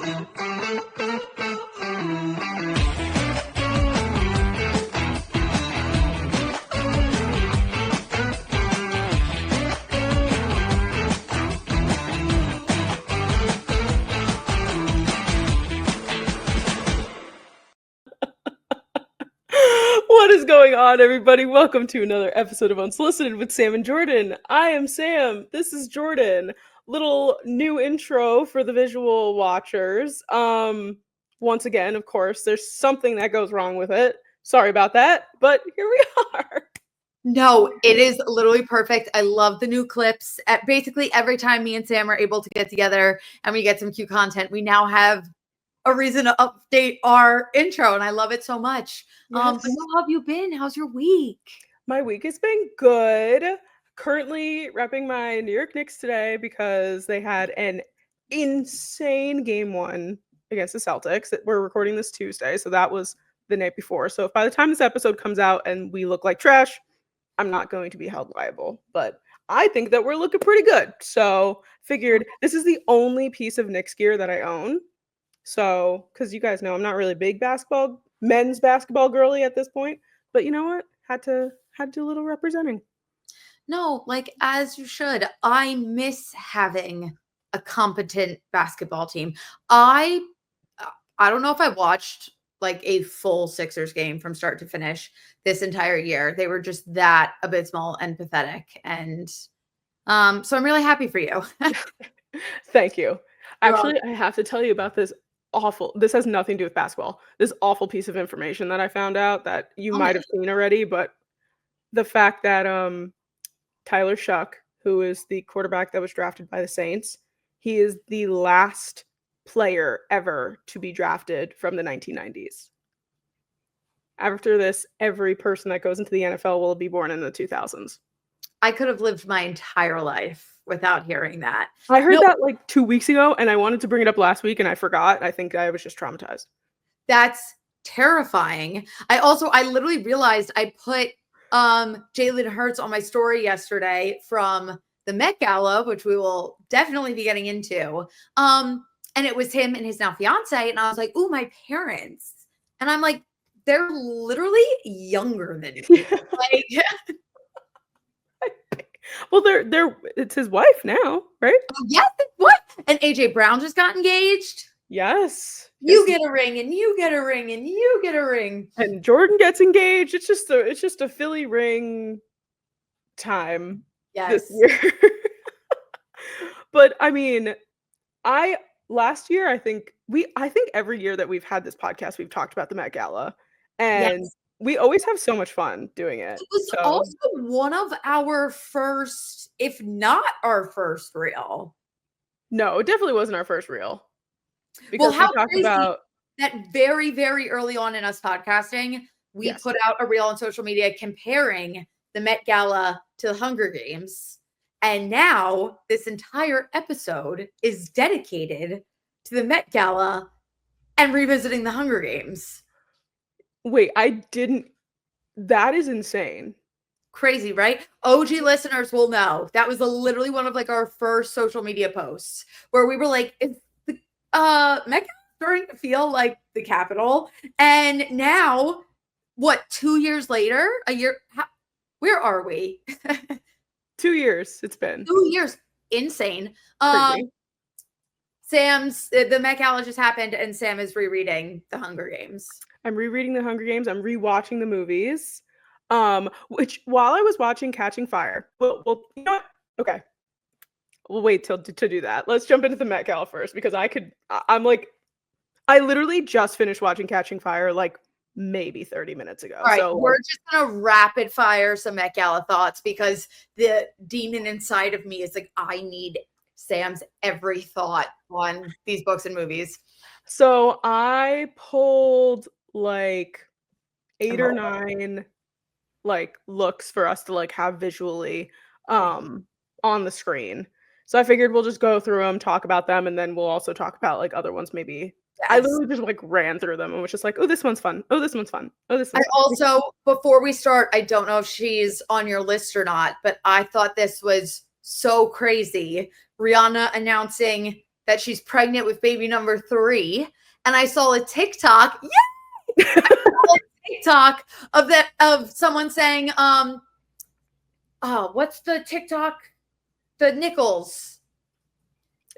What is going on, everybody? Welcome to another episode of Unsolicited with Sam and Jordyn. I am Sam. This is Jordyn. Little new intro for the visual watchers. Once again, of course, there's something that goes wrong with it. Sorry about that, but here we are. No, it is literally perfect. I love the new clips. Basically, every time me and Sam are able to get together and we get some cute content, we now have a reason to update our intro, and I love it so much. Yes. But how have you been? How's your week? My week has been good. Currently repping my New York Knicks today because they had an insane game one against the Celtics. We're recording this Tuesday, so that was the night before. So if by the time this episode comes out and we look like trash, I'm not going to be held liable. But I think that we're looking pretty good. So figured this is the only piece of Knicks gear that I own. So, because you guys know I'm not really big men's basketball girly at this point, but you know what? Had to do a little representing. No, like as you should. I miss having a competent basketball team. I don't know if I watched like a full Sixers game from start to finish this entire year. They were just that abysmal and pathetic. And so I'm really happy for you. Thank you. Actually, I have to tell you about this has nothing to do with basketball. This awful piece of information that I found out that you might have seen already, but the fact that Tyler Shuck, who is the quarterback that was drafted by the Saints, he is the last player ever to be drafted from the 1990s. After this, every person that goes into the NFL will be born in the 2000s. I could have lived my entire life without hearing that. I heard that like 2 weeks ago, and I wanted to bring it up last week, and I forgot. I think I was just traumatized. That's terrifying. I literally realized I put Jalen Hurts on my story yesterday from the Met Gala, which we will definitely be getting into. And it was him and his now fiance, and I was like, "Ooh, my parents," and I'm like, they're literally younger than me. Like, well, it's his wife now, right? Yes, what? And AJ Brown just got engaged. Yes. You get a ring, and you get a ring, and you get a ring. And Jordyn gets engaged. It's just a Philly ring time this year. But I mean, last year I think every year that we've had this podcast, we've talked about the Met Gala, and we always have so much fun doing it. It was also one of our first, if not our first reel. No, it definitely wasn't our first reel. Because how crazy about that very, very early on in us podcasting, we put out a reel on social media comparing the Met Gala to the Hunger Games. And now this entire episode is dedicated to the Met Gala and revisiting the Hunger Games. Wait, that is insane. Crazy, right? OG listeners will know that was literally one of like our first social media posts where we were like, is the Met Gala starting to feel like the capital? And now, 2 years later, where are we? 2 years it's been. 2 years. Insane. The Met Gala just happened, and Sam is rereading The Hunger Games. I'm rereading The Hunger Games. I'm rewatching the movies. Which while I was watching Catching Fire, well, you know what? Okay. We'll wait to do that. Let's jump into the Met Gala first because I literally just finished watching Catching Fire like maybe 30 minutes ago. All right, so we're just gonna rapid fire some Met Gala thoughts because the demon inside of me is like, I need Sam's every thought on these books and movies. So I pulled like 8 or 9 like looks for us to like have visually on the screen. So I figured we'll just go through them, talk about them, and then we'll also talk about like other ones maybe. Yes. I literally just like ran through them and was just like, oh, this one's fun. Oh, this one's fun. Oh, this one's fun. Also, before we start, I don't know if she's on your list or not, but I thought this was so crazy. Rihanna announcing that she's pregnant with baby number 3. And I saw a TikTok. Yay! I saw a TikTok of someone saying, what's the TikTok? The nickels.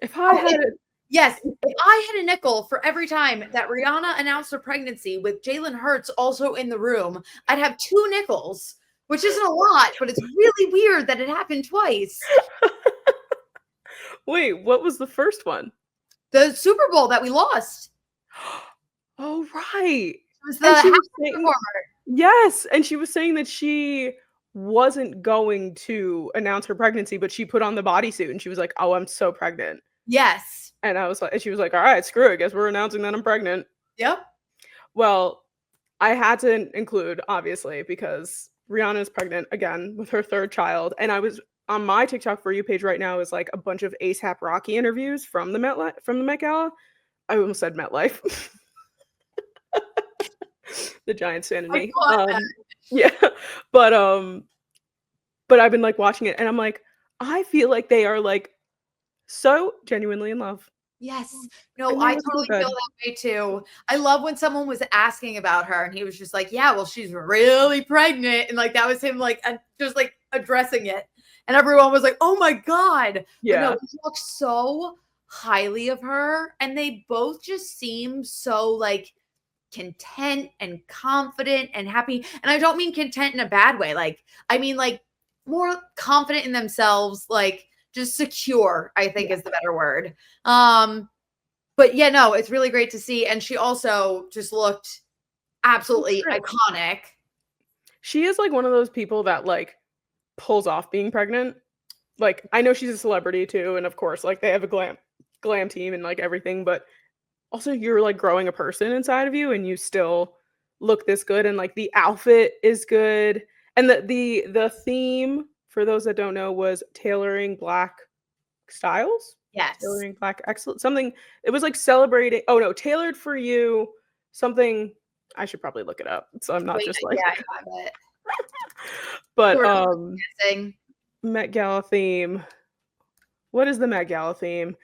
If I had it. Yes, if I had a nickel for every time that Rihanna announced her pregnancy with Jalen Hurts also in the room, I'd have 2 nickels, which isn't a lot, but it's really weird that it happened twice. Wait, what was the first one? The Super Bowl that we lost. Oh, right. It was the performer. Yes, and she was saying that she wasn't going to announce her pregnancy, but she put on the bodysuit and she was like, "Oh, I'm so pregnant." Yes. And I was like, and she was like, "All right, screw it. Guess we're announcing that I'm pregnant." Yep. Well, I had to include, obviously, because Rihanna is pregnant again with her 3rd child. And I was on my TikTok For You page right now is like a bunch of ASAP Rocky interviews from the Met Gala. I almost said MetLife. The Giants fan in me. Yeah. But I've been like watching it and I'm like, I feel like they are like so genuinely in love. Yes. No, I totally feel that way too. I love when someone was asking about her and he was just like, yeah, well, she's really pregnant. And like, that was him like, just like addressing it. And everyone was like, oh my God. Yeah. But no, he looks so highly of her. And they both just seem so like content and confident and happy. And I don't mean content in a bad way. Like, I mean like more confident in themselves, like just secure, I think is the better word. But yeah, no, it's really great to see. And she also just looked absolutely iconic. She is like one of those people that like pulls off being pregnant. Like, I know she's a celebrity too, and of course, like they have a glam team and like everything, but also you're like growing a person inside of you and you still look this good, and like the outfit is good. And the theme, for those that don't know, was tailoring Black styles. Yes. Tailoring Black excellence. Something, it was like celebrating, oh no, tailored for you, something. I should probably look it up. So I'm not just like, yeah, I have it. But Met Gala theme. What is the Met Gala theme?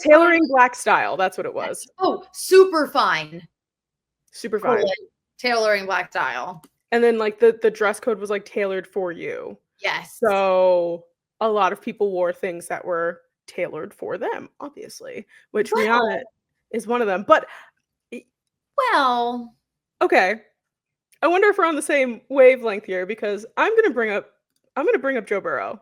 Tailoring Black style. That's what it was. Oh, super fine. Super fine. Tailoring Black style. And then like the dress code was like tailored for you. Yes. So a lot of people wore things that were tailored for them, obviously, which Rihanna is one of them. But well, okay. I wonder if we're on the same wavelength here, because I'm gonna bring up Joe Burrow.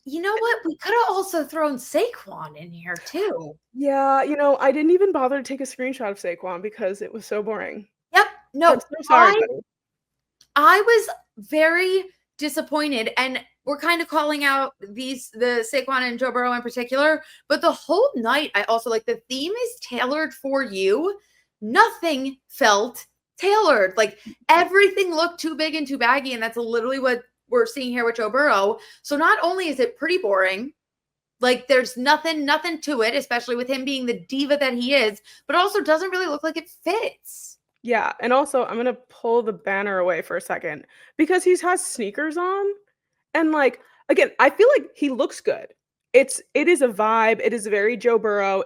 You know what? We could have also thrown Saquon in here too. Yeah, you know, I didn't even bother to take a screenshot of Saquon because it was so boring. Yep. No, I'm so sorry, buddy. I was very disappointed, and we're kind of calling out the Saquon and Joe Burrow in particular, but the whole night I also like the theme is tailored for you. Nothing felt tailored. Like everything looked too big and too baggy, and that's literally what we're seeing here with Joe Burrow. So not only is it pretty boring, like there's nothing to it, especially with him being the diva that he is, but also doesn't really look like it fits. Yeah, and also I'm gonna pull the banner away for a second because he has sneakers on, and like again, I feel like he looks good. It is a vibe. It is very Joe Burrow.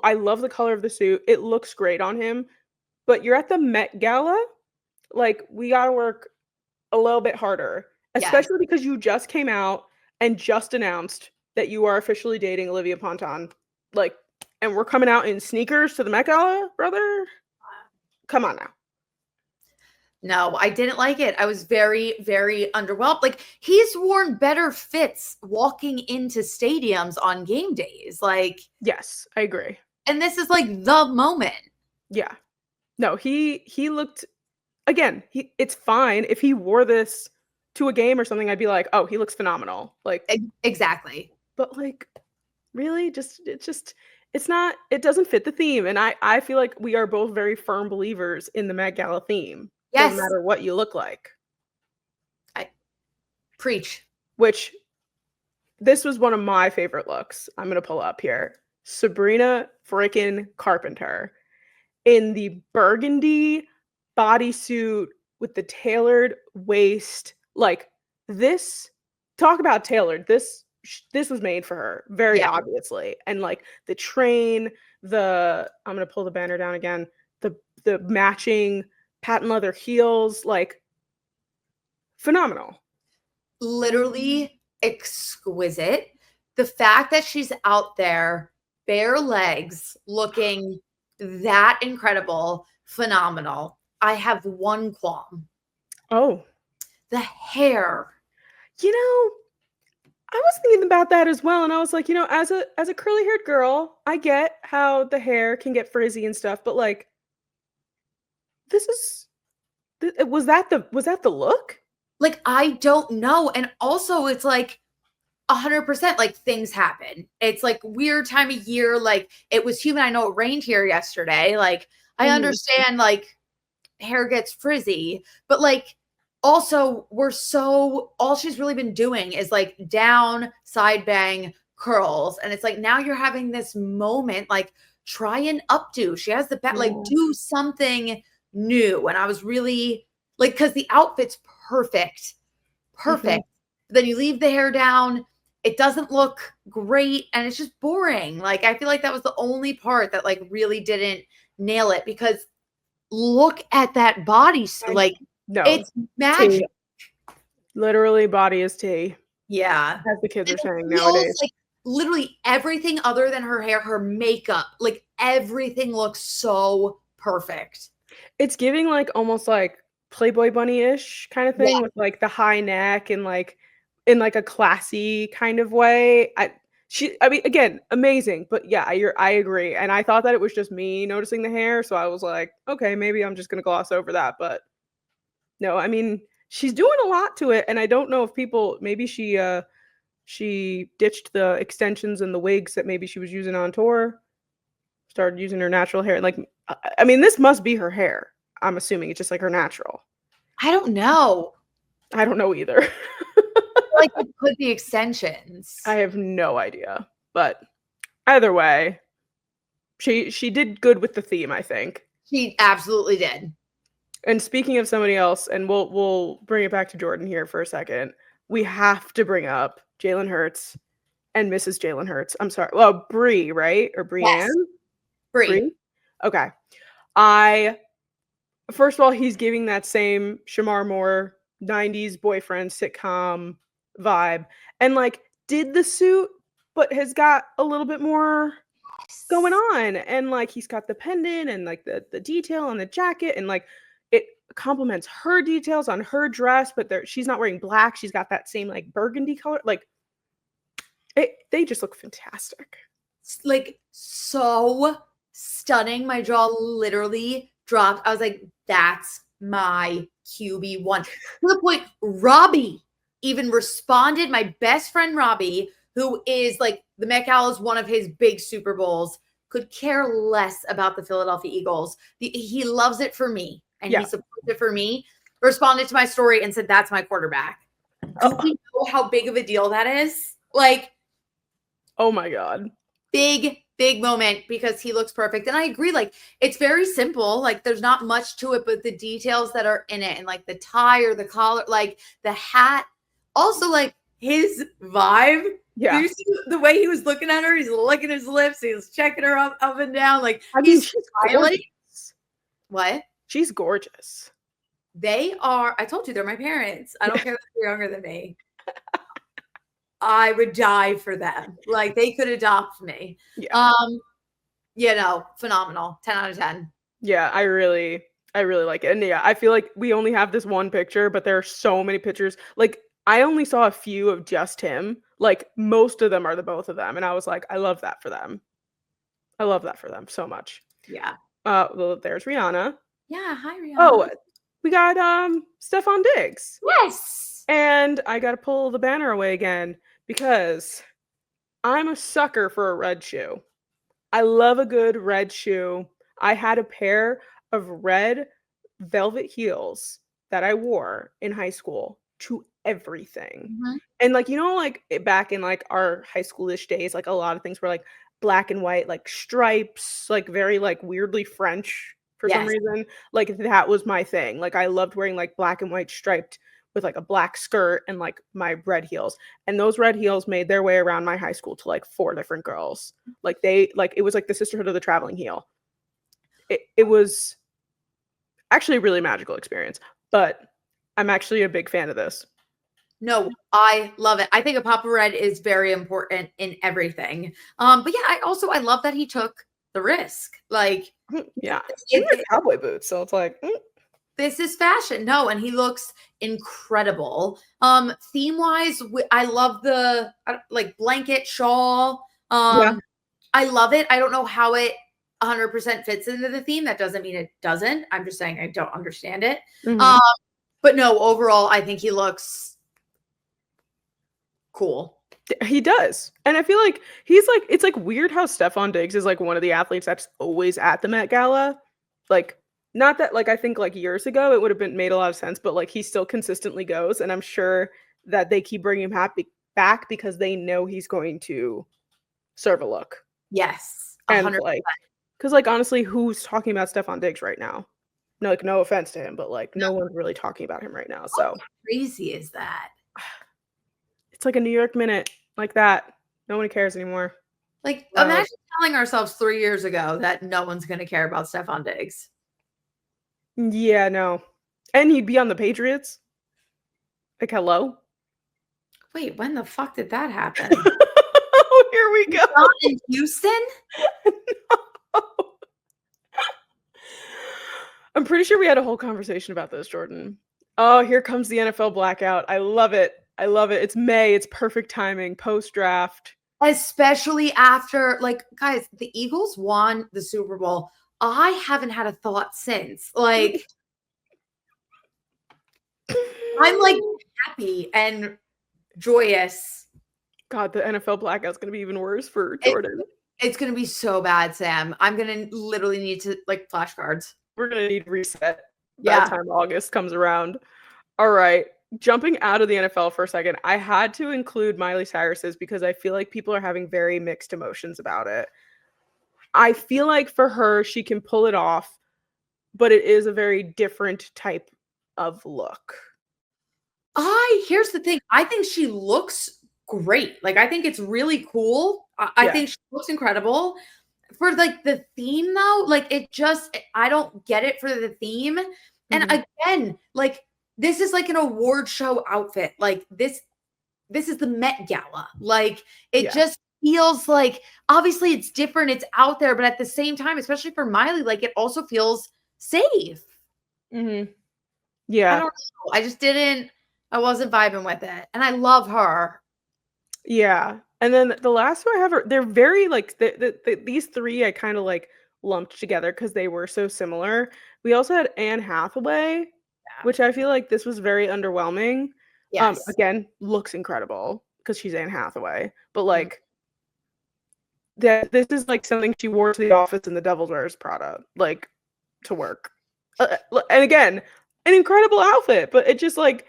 I love the color of the suit. It looks great on him. But you're at the Met Gala, like we gotta work a little bit harder, especially because you just came out and just announced that you are officially dating Olivia Ponton. Like, and we're coming out in sneakers to the Met Gala, brother. Come on now. No, I didn't like it. I was very, very underwhelmed. Like he's worn better fits walking into stadiums on game days. Like, yes, I agree. And this is like the moment. Yeah. No, he looked, again, it's fine. If he wore this to a game or something, I'd be like, oh, he looks phenomenal. Like exactly. But like, really, it doesn't fit the theme. And I feel like we are both very firm believers in the Met Gala theme. Yes. No matter what you look like. I preach. Which, this was one of my favorite looks. I'm going to pull up here. Sabrina freaking Carpenter in the burgundy bodysuit with the tailored waist. Like this, talk about tailored. This this was made for her, very Yeah. obviously. And like the train, I'm gonna pull the banner down again, the matching patent leather heels, like phenomenal. Literally exquisite. The fact that she's out there, bare legs, looking that incredible, phenomenal. I have one qualm. Oh, The hair. you know, I was thinking about that as well, and I was like, as a curly haired girl, I get how the hair can get frizzy and stuff, but like, this is was that the look? Like, I don't know. And also, it's like 100% like things happen. It's like weird time of year. Like, it was humid. I know it rained here yesterday. Like, I Mhm. understand, like, hair gets frizzy, but like, also, all she's really been doing is like down, side bang, curls. And it's like now you're having this moment, like, try and updo. She has the back, like, Yeah. do something new. And I was really like, because the outfit's perfect, Mhm. perfect. Then you leave the hair down, it doesn't look great, and it's just boring. Like, I feel like that was the only part that like really didn't nail it, because look at that body, I like, No, it's magic. tea. Literally body is tea, Yeah. as the kids And are the saying heels, nowadays. like, literally everything other than her hair, her makeup, like, everything looks so perfect. It's giving, like, almost, like, Playboy bunny-ish kinda Yeah. thing with, like, the high neck and, like, in, like, a classy kind of way. I mean, again, amazing, but yeah, I agree, and I thought that it was just me noticing the hair, so I was like, "Okay, maybe I'm just gonna gloss over that," but no, I mean, she's doing a lot to it, and I don't know if people maybe she ditched the extensions and the wigs that maybe she was using on tour, started using her natural hair, like, I mean, this must be her hair. I'm assuming it's just, like, her natural. I don't know. I don't know either. I feel like it could be extensions. I have no idea, but either way, she did good with the theme, I think. She absolutely did. And speaking of somebody else, and we'll bring it back to Jordyn here for a second, we have to bring up Jalen Hurts and Mrs. Jalen Hurts. I'm sorry, well, Bree, right? Or Brienne? Yes. Free. Bree? Okay. I First of all, he's giving that same Shamar Moore 90s boyfriend sitcom vibe, and, like, did the suit, but has got a little bit more going on, and, like, he's got the pendant and, like, the detail on the jacket, and, like, it complements her details on her dress, but she's not wearing black, she's got that same, like, burgundy color, like, they just look fantastic. Like, so stunning. My jaw literally dropped. I was like, that's my QB1. To the point, Robbie even responded. My best friend Robbie, who is like the Met Gala is one of his big Super Bowls, could care less about the Philadelphia Eagles. He loves it for me and he Yeah. supports it for me. Responded to my story and said, that's my quarterback. Do we know how big of a deal that is? Like, Oh my god. big moment, because he looks perfect. And I agree, like, it's very simple, like, there's not much to it, but the details that are in it, and like the tie or the collar, like the hat, also like his vibe. Did Yeah. you see the way he was looking at her? He's licking his lips, he was checking her up and down, like, I mean, he's she's smiling. gorgeous. What? She's gorgeous. They are, I told you, they're my parents. I don't care if they're younger than me. I would die for them. Like, they could adopt me. Yeah. Phenomenal. 10 out of 10. Yeah, I really like it, and yeah, I feel like we only have this one picture, but there are so many pictures, like, I only saw a few of just him, like, most of them are the both of them, and I was like, "I love that for them." I love that for them so much. Yeah. Well, there's Rihanna. Yeah. Hi, Oh, Rihanna. we got, Stefon Diggs, Yes. and I gotta pull the banner away again because I'm a sucker for a red shoe. I love a good red shoe. I had a pair of red velvet heels that I wore in high school to everything. Mhm. And, like, like, back in, like, our high schoolish days, like, a lot of things were, like, black and white, like, stripes, like, very, like, weirdly French for some Yes. reason. Like, that was my thing. Like, I loved wearing, like, black and white striped with like a black skirt and like my red heels. And those red heels made their way around my high school to like 4 different girls. Like it was like the sisterhood of the traveling heel. It was actually a really magical experience, but I'm actually a big fan of this. No, I love it. I think a pop of red is very important in everything. But yeah, I love that he took the risk. Like, yeah, and with cowboy boots, so it's like this is fashion. No, and he looks incredible. Theme wise, I love the like blanket shawl. yeah. I love it. I don't know how it 100% fits into the theme. That doesn't mean it doesn't. I'm just saying I don't understand it. Mhm. But no, overall, I think he looks cool. He does. And I feel like he's like, it's like weird how Stefon Diggs is like one of the athletes that's always at the Met Gala. Like, not that like I think like years ago it would have been made a lot of sense, but like he still consistently goes, and I'm sure that they keep bringing him back because they know he's going to serve a look. Yes, And 100%. like, because like honestly, who's talking about Stefon Diggs right now? No, like no offense to him, but like no one's really talking about him right now. So How crazy is that? it's like a New York minute like that. No one cares anymore. Like, Wow. imagine telling ourselves 3 years ago that no one's going to care about Stefon Diggs. Yeah, no. And he'd be on the Patriots. Like, hello? Wait, when the fuck did that happen? Oh, here we go. Not in Houston? No. I'm pretty sure we had a whole conversation about this, Jordyn. Oh, here comes the NFL blackout. I love it. I love it. It's May. It's perfect timing. Post-draft. Especially after, like, guys, the Eagles won the Super Bowl. I haven't had a thought since. Like, I'm like happy and joyous. God, the NFL blackout's gonna be even worse for Jordyn. It's gonna be so bad, Sam. I'm gonna literally need to like flashcards. We're gonna need reset by Yeah. the time August comes around. All right. Jumping out of the NFL for a second, I had to include Miley Cyrus's because I feel like people are having very mixed emotions about it. I feel like for her, she can pull it off, but it is a very different type of look. Here's the thing. I think she looks great. Like, I think it's really cool. I Yeah. think she looks incredible. For like the theme though, like I don't get it for the theme. And again, like this is like an award show outfit. Like this is the Met Gala. Like it just feels like obviously it's different, it's out there, but at the same time, especially for Miley, like it also feels safe. Yeah. I don't know. I wasn't vibing with it. And I love her. Yeah. And then the last two I have are they're very like these three I kind of like lumped together because they were so similar. We also had Anne Hathaway, which I feel like this was very underwhelming. Yes. Again, looks incredible because she's Anne Hathaway, but like this is like something she wore to the office in the Devil Wears Prada, like to work. And again, an incredible outfit, but it just like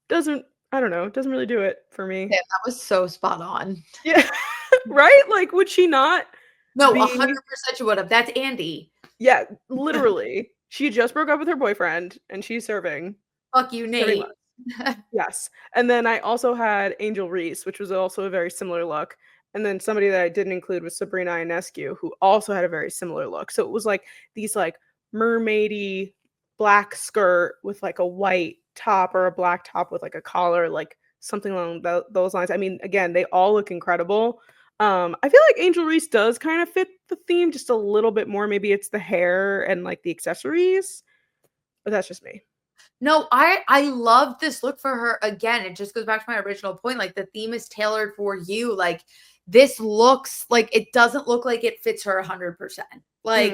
doesn't, I don't know, it doesn't really do it for me. Yeah, that was so spot on. Yeah. Right? Like, would she not? No, 100% she would have. That's Andy. Yeah, literally. She just broke up with her boyfriend and she's serving. Fuck you, Nate. Yes. And then I also had Angel Reese, which was also a very similar look. And then somebody that I didn't include was Sabrina Ionescu, who also had a very similar look. So it was like these like mermaidy black skirt with like a white top or a black top with like a collar, like something along those lines. I mean, again, they all look incredible. I feel like Angel Reese does kind of fit the theme just a little bit more. Maybe it's the hair and like the accessories, but that's just me. No, I love this look for her. Again, it just goes back to my original point. Like the theme is tailored for you. Like this looks like it doesn't look like it fits her 100%. Like,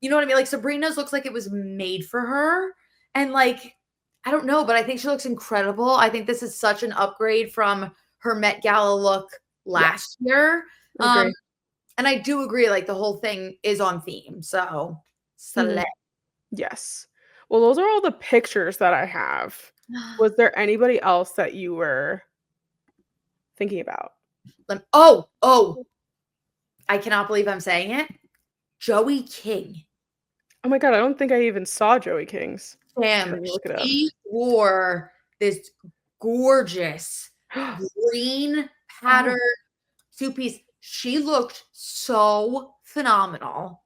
you know what I mean? Like Sabrina's looks like it was made for her. And like, I don't know, but I think she looks incredible. I think this is such an upgrade from her Met Gala look last year. And I do agree, like the whole thing is on theme. So select. Yes. Well, those are all the pictures that I have. Was there anybody else that you were thinking about? Oh, I cannot believe I'm saying it. Joey King. Oh my God, I don't think I even saw Joey King's. Sam, Let me look it up. she wore this gorgeous green pattern two-piece. She looked so phenomenal.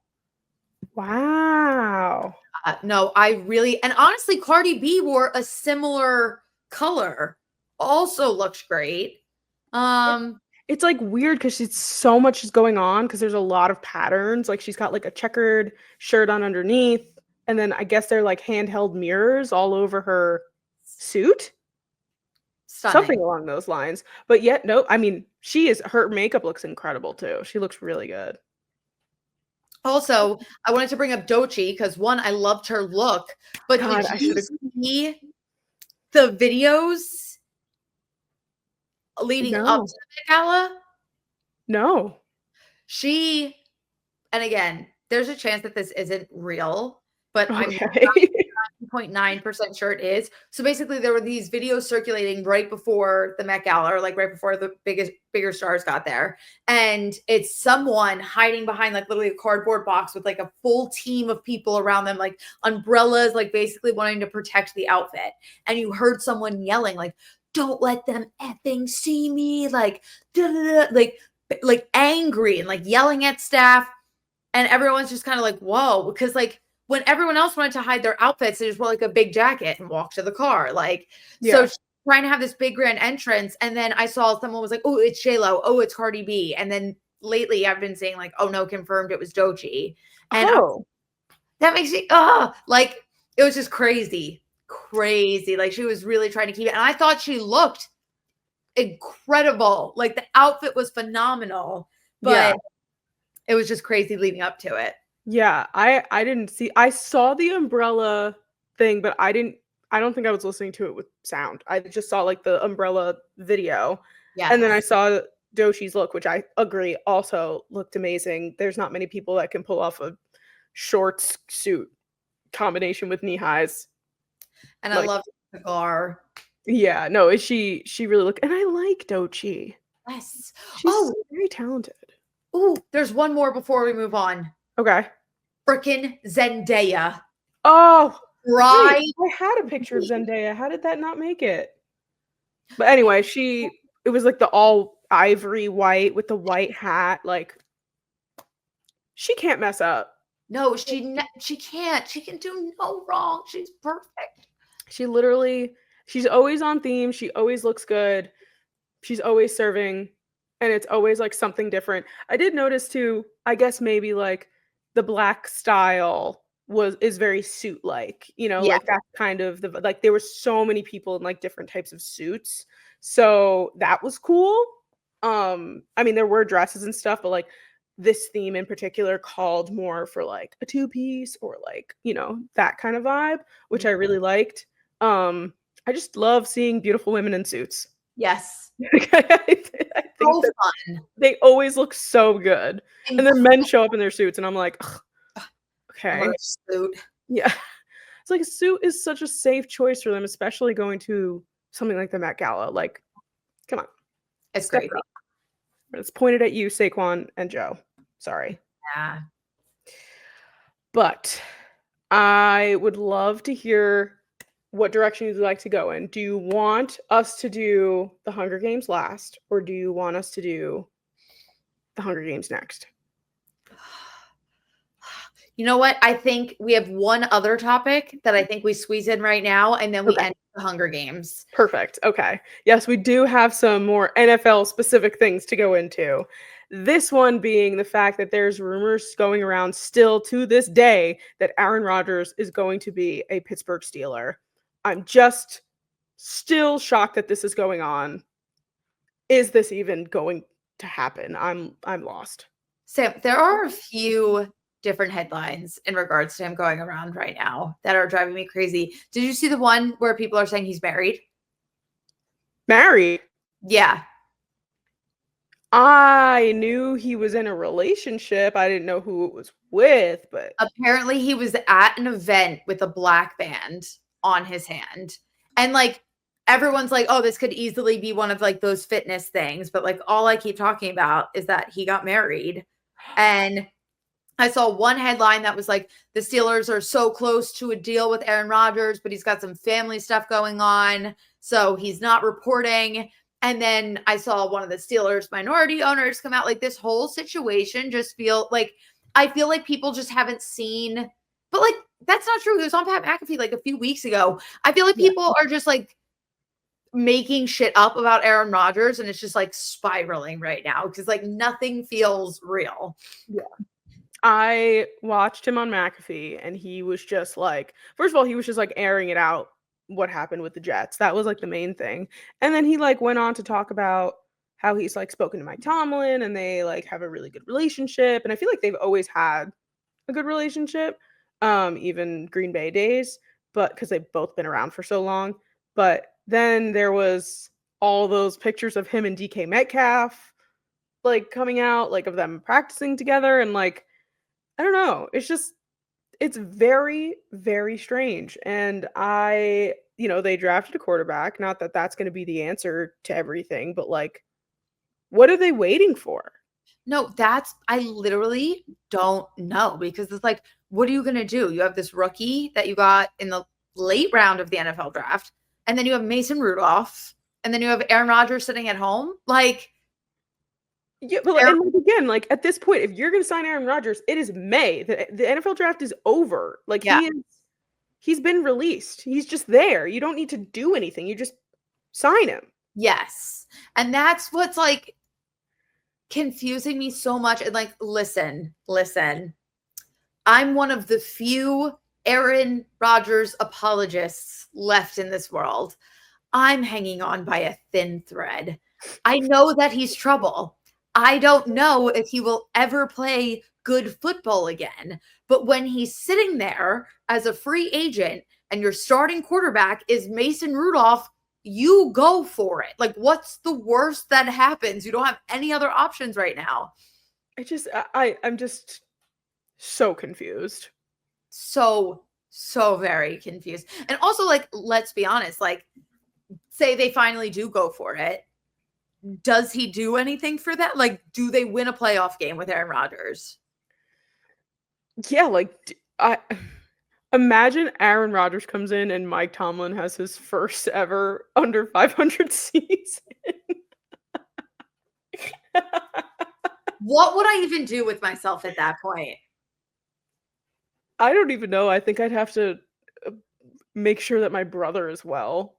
Wow. No, I really, and honestly, Cardi B wore a similar color. Also looked great. It's like weird because she's so much is going on because there's a lot of patterns. Like she's got like a checkered shirt on underneath, and then I guess they're like handheld mirrors all over her suit. Stunning. Something along those lines. But yet, no, I mean, her makeup looks incredible too. She looks really good. Also, I wanted to bring up Doechii because one, I loved her look, but God, I did you should have. see the videos leading up No, to the gala? no. She, and again, there's a chance that this isn't real, but I'm Okay. 0.9% sure it is. So basically, there were these videos circulating right before the Met Gala, or like right before the bigger stars got there. And it's someone hiding behind like literally a cardboard box with like a full team of people around them, like umbrellas, like basically wanting to protect the outfit. And you heard someone yelling, like, "Don't let them effing see me!" Like, like angry and like yelling at staff. And everyone's just kind of like, whoa, because like when everyone else wanted to hide their outfits, they just wore like a big jacket and walked to the car. Like, so she's trying to have this big grand entrance. And then I saw someone was like, oh, it's J-Lo. Oh, it's Cardi B. And then lately I've been saying like, oh no, confirmed it was Doechii. And that makes me, like, it was just crazy. Like she was really trying to keep it. And I thought she looked incredible. Like the outfit was phenomenal, but it was just crazy leading up to it. Yeah, I didn't see. I saw the umbrella thing, but I don't think I was listening to it with sound. I just saw like the umbrella video. Yeah. And then I saw Doechii's look, which I agree also looked amazing. There's not many people that can pull off a shorts suit combination with knee highs. And like, I love the cigar. Yeah, no, she really looked, and I like Doechii. Yes. She's very talented. Oh, there's one more before we move on. Okay. Frickin' Zendaya. Oh, right. Wait, I had a picture of Zendaya. How did that not make it? But anyway, it was like the all ivory white with the white hat. Like, she can't mess up. No, she can't. She can do no wrong. She's perfect. She's always on theme. She always looks good. She's always serving, and it's always like something different. I did notice too, I guess maybe like the black style is very suit like, like that's kind of like there were so many people in like different types of suits. So that was cool. I mean, there were dresses and stuff, but like this theme in particular called more for like a two-piece or like, that kind of vibe, which I really liked. I just love seeing beautiful women in suits. Yes. I think so fun. They always look so good. And then men show up in their suits and I'm like, okay. Suit. Yeah. It's like a suit is such a safe choice for them, especially going to something like the Met Gala. Like, come on. It's crazy. It's pointed at you, Saquon and Joe. Sorry. Yeah. But I would love to hear what direction you'd like to go in. Do you want us to do the Hunger Games last, or do you want us to do the Hunger Games next? You know what? I think we have one other topic that I think we squeeze in right now, and then we end the Hunger Games. Perfect. Okay. Yes, we do have some more NFL specific things to go into. This one being the fact that there's rumors going around still to this day that Aaron Rodgers is going to be a Pittsburgh Steeler. I'm just still shocked that this is going on. Is this even going to happen? I'm lost. Sam, there are a few different headlines in regards to him going around right now that are driving me crazy. Did you see the one where people are saying he's married? Married? Yeah. I knew he was in a relationship. I didn't know who it was with, but apparently he was at an event with a black band on his hand. And like everyone's like, oh, this could easily be one of like those fitness things. But like all I keep talking about is that he got married. And I saw one headline that was like, the Steelers are so close to a deal with Aaron Rodgers, but he's got some family stuff going on, so he's not reporting. And then I saw one of the Steelers minority owners come out. Like, this whole situation just I feel like people just haven't seen, but like, that's not true. He was on Pat McAfee like a few weeks ago. I feel like people are just like making shit up about Aaron Rodgers, and it's just like spiraling right now because like nothing feels real. Yeah. I watched him on McAfee, and he was just like, first of all, he was just like airing it out what happened with the Jets. That was like the main thing. And then he like went on to talk about how he's like spoken to Mike Tomlin and they like have a really good relationship. And I feel like they've always had a good relationship, even Green Bay days, but because they've both been around for so long. But then there was all those pictures of him and DK Metcalf like coming out, like of them practicing together, and like I don't know. It's very, very strange. And they drafted a quarterback. Not that that's going to be the answer to everything, but like, what are they waiting for? No, I literally don't know, because it's like, what are you going to do? You have this rookie that you got in the late round of the NFL draft, and then you have Mason Rudolph, and then you have Aaron Rodgers sitting at home. Like, yeah, but and like, again, like at this point, if you're going to sign Aaron Rodgers, it is May. The NFL draft is over. Like he's been released. He's just there. You don't need to do anything. You just sign him. Yes. And that's what's like confusing me so much. And like, listen, I'm one of the few Aaron Rodgers apologists left in this world. I'm hanging on by a thin thread. I know that he's trouble. I don't know if he will ever play good football again. But when he's sitting there as a free agent and your starting quarterback is Mason Rudolph, you go for it. Like, what's the worst that happens? You don't have any other options right now. I'm just so confused. So very confused. And also, like, let's be honest, like, say they finally do go for it. Does he do anything for that? Like, do they win a playoff game with Aaron Rodgers? Yeah, like I imagine Aaron Rodgers comes in and Mike Tomlin has his first ever under 500 season. What would I even do with myself at that point? I don't even know. I think I'd have to make sure that my brother is well.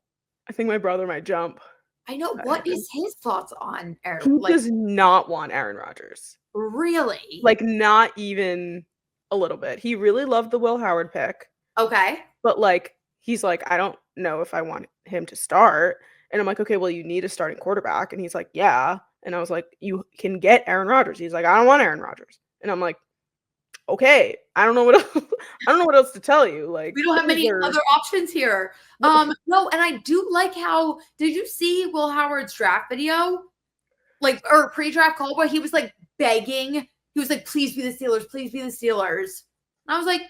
I think my brother might jump. I know. What is his thoughts on Aaron? He does not want Aaron Rodgers. Really? Like, not even a little bit. He really loved the Will Howard pick. Okay. But like, he's like, I don't know if I want him to start. And I'm like, okay, well, you need a starting quarterback. And he's like, yeah. And I was like, you can get Aaron Rodgers. He's like, I don't want Aaron Rodgers. And I'm like, okay, I don't know what else, I don't know what else to tell you. Like, we don't have many other options here. No, and I do like how, did you see Will Howard's draft video? Like, or pre-draft call where he was like begging. He was like, please be the Steelers, please be the Steelers. And I was like,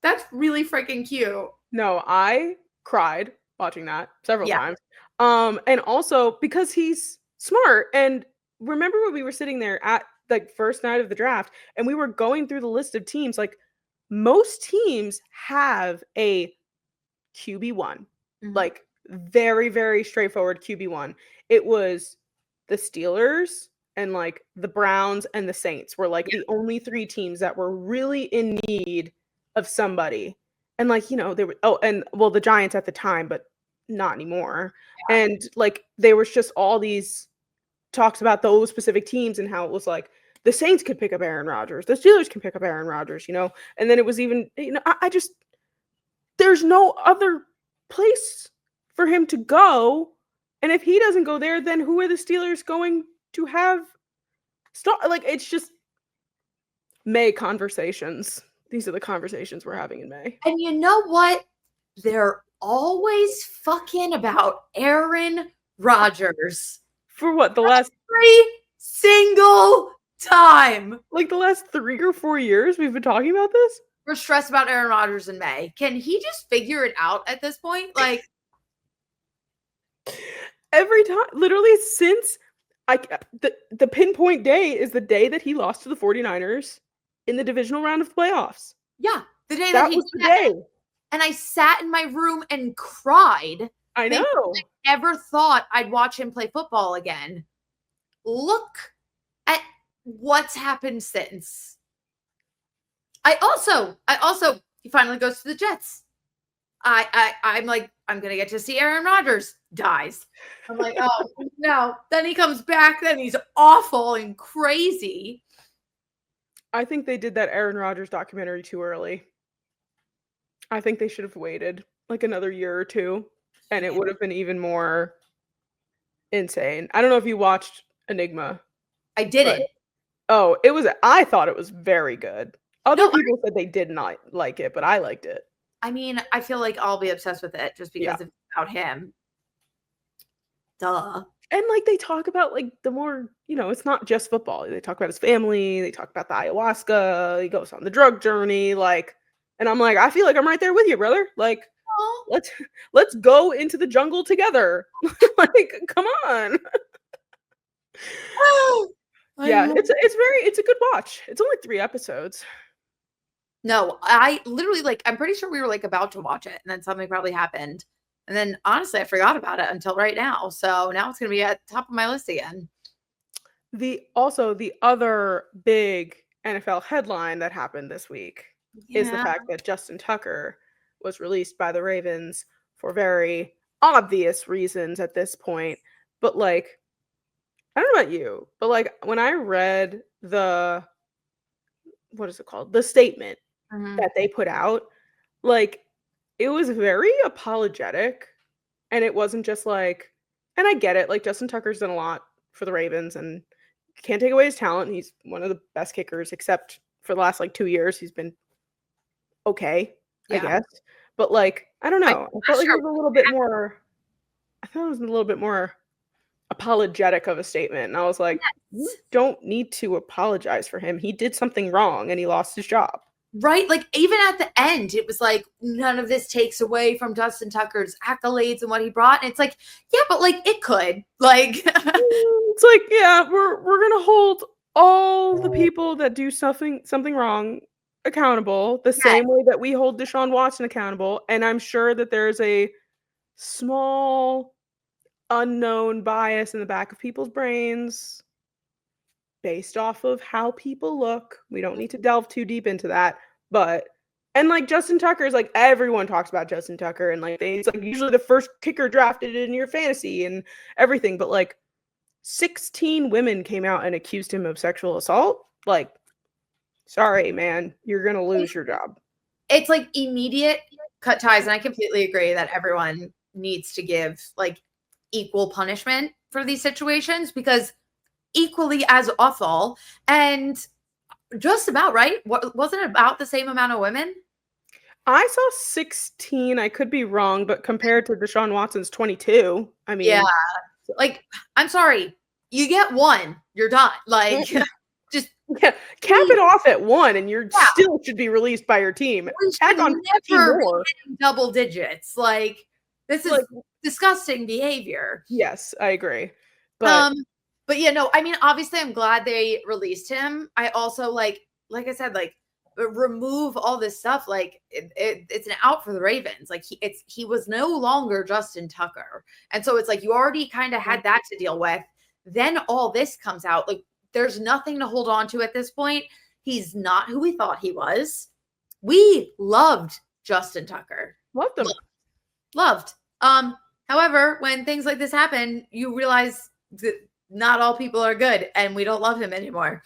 that's really freaking cute. No, I cried watching that several times. And also because he's smart. And remember when we were sitting there at like first night of the draft and we were going through the list of teams, like most teams have a QB1, like very, very straightforward QB1. It was the Steelers and like the Browns and the Saints were like the only three teams that were really in need of somebody. And like, they were, the Giants at the time, but not anymore. Yeah. And like, there was just all these talks about those specific teams and how it was like, the Saints could pick up Aaron Rodgers. The Steelers can pick up Aaron Rodgers, And then it was even, I just, there's no other place for him to go. And if he doesn't go there, then who are the Steelers going to have start? Like, it's just May conversations. These are the conversations we're having in May. And you know what? They're always fucking about Aaron Rodgers. For what? The last every single time. Like the last 3 or 4 years we've been talking about this? We're stressed about Aaron Rodgers in May. Can he just figure it out at this point? Like, every time, literally since the pinpoint day is the day that he lost to the 49ers in the divisional round of playoffs. Yeah, the day That he was did the that. day. And I sat in my room and cried. I know. I never thought I'd watch him play football again. Look at what's happened since. I also, he finally goes to the Jets. I'm like, I'm gonna get to see Aaron Rodgers dies. I'm like, oh no. Then he comes back, then he's awful and crazy. I think they did that Aaron Rodgers documentary too early. I think they should have waited like another year or two, and it would have been even more insane. I don't know if you watched Enigma. I didn't. I thought it was very good. Other people said they did not like it, but I liked it. I mean, I feel like I'll be obsessed with it just because it's about him. Duh. And like they talk about like the more, it's not just football. They talk about his family, they talk about the ayahuasca, he goes on the drug journey, like, and I'm like, I feel like I'm right there with you, brother. Like, let's go into the jungle together. Like, come on. Yeah, it's a good watch. It's only 3 episodes. No, I literally I'm pretty sure we were about to watch it and then something probably happened. And then honestly, I forgot about it until right now. So now it's going to be at the top of my list again. The other big NFL headline that happened this week is the fact that Justin Tucker was released by the Ravens for very obvious reasons at this point. But I don't know about you, but when I read the statement that they put out, it was very apologetic, and it wasn't just and I get it, Justin Tucker's done a lot for the Ravens and can't take away his talent. He's one of the best kickers, except for the last 2 years he's been okay, I guess. But I don't know. I felt like it was a little bit more apologetic of a statement. And I was like, you don't need to apologize for him. He did something wrong and he lost his job. Right? Even at the end, it was none of this takes away from Justin Tucker's accolades and what he brought. And it's yeah, but it could. It's yeah, we're gonna hold all the people that do something wrong accountable the same way that we hold Deshaun Watson accountable. And I'm sure that there's a small unknown bias in the back of people's brains based off of how people look. We don't need to delve too deep into that, but Justin Tucker is everyone talks about Justin Tucker, and it's usually the first kicker drafted in your fantasy and everything, but 16 women came out and accused him of sexual assault. Sorry, man, you're gonna lose your job. It's immediate cut ties, and I completely agree that everyone needs to give equal punishment for these situations because equally as awful. And just about right. Wasn't it about the same amount of women? I saw 16. I could be wrong, but compared to Deshaun Watson's 22, I mean, yeah. I'm sorry, you get 1, you're done. Just cap it off at 1, and you're still should be released by your team. Tag on never more. Double digits. This is disgusting behavior. Yes, I agree. But yeah, no, I mean, obviously I'm glad they released him. I also like I said, remove all this stuff. It's an out for the Ravens. He was no longer Justin Tucker. And so it's you already kind of had that to deal with. Then all this comes out. There's nothing to hold on to at this point. He's not who we thought he was. We loved Justin Tucker. Loved him. Loved. However, when things like this happen, you realize that not all people are good and we don't love him anymore.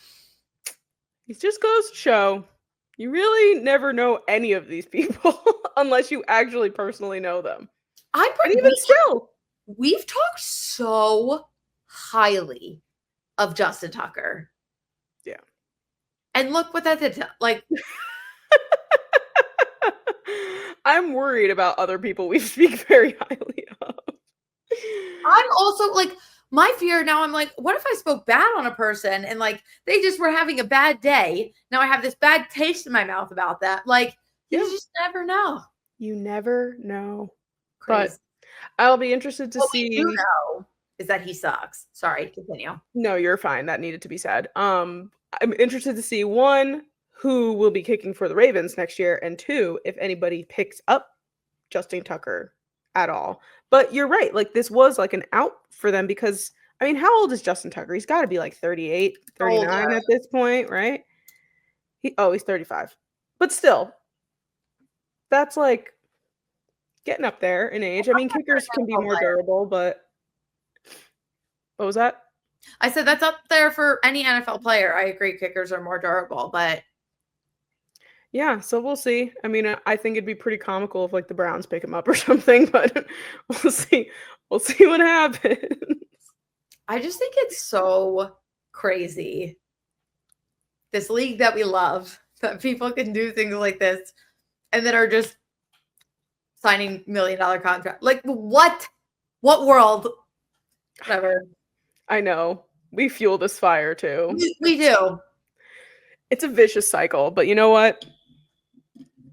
It just goes to show you really never know any of these people unless you actually personally know them. We've talked so highly of Justin Tucker. Yeah. And look what that did. I'm worried about other people we speak very highly of. I'm also my fear now, I'm what if I spoke bad on a person and they just were having a bad day? Now I have this bad taste in my mouth about that. You just never know. You never know. Crazy. But I'll be interested to see. What we do know is that he sucks. Sorry, continue. No, you're fine. That needed to be said. I'm interested to see, one, who will be kicking for the Ravens next year, and 2, if anybody picks up Justin Tucker at all. But you're right, like, this was, like, an out for them because, I mean, how old is Justin Tucker? He's gotta be, like, 38, 39 Older. at this point, right? He's 35. But still, that's, like, getting up there in age. I mean, kickers can be more durable, but what was that? I said that's up there for any NFL player. I agree kickers are more durable, but Yeah, so we'll see. I mean, I think it'd be pretty comical if, like, the Browns pick him up or something, but we'll see. We'll see what happens. I just think it's so crazy. This league that we love, that people can do things like this and that are just signing $1 million contract. Like, what? What world? Whatever. I know. We fuel this fire too. We do. It's a vicious cycle, but you know what?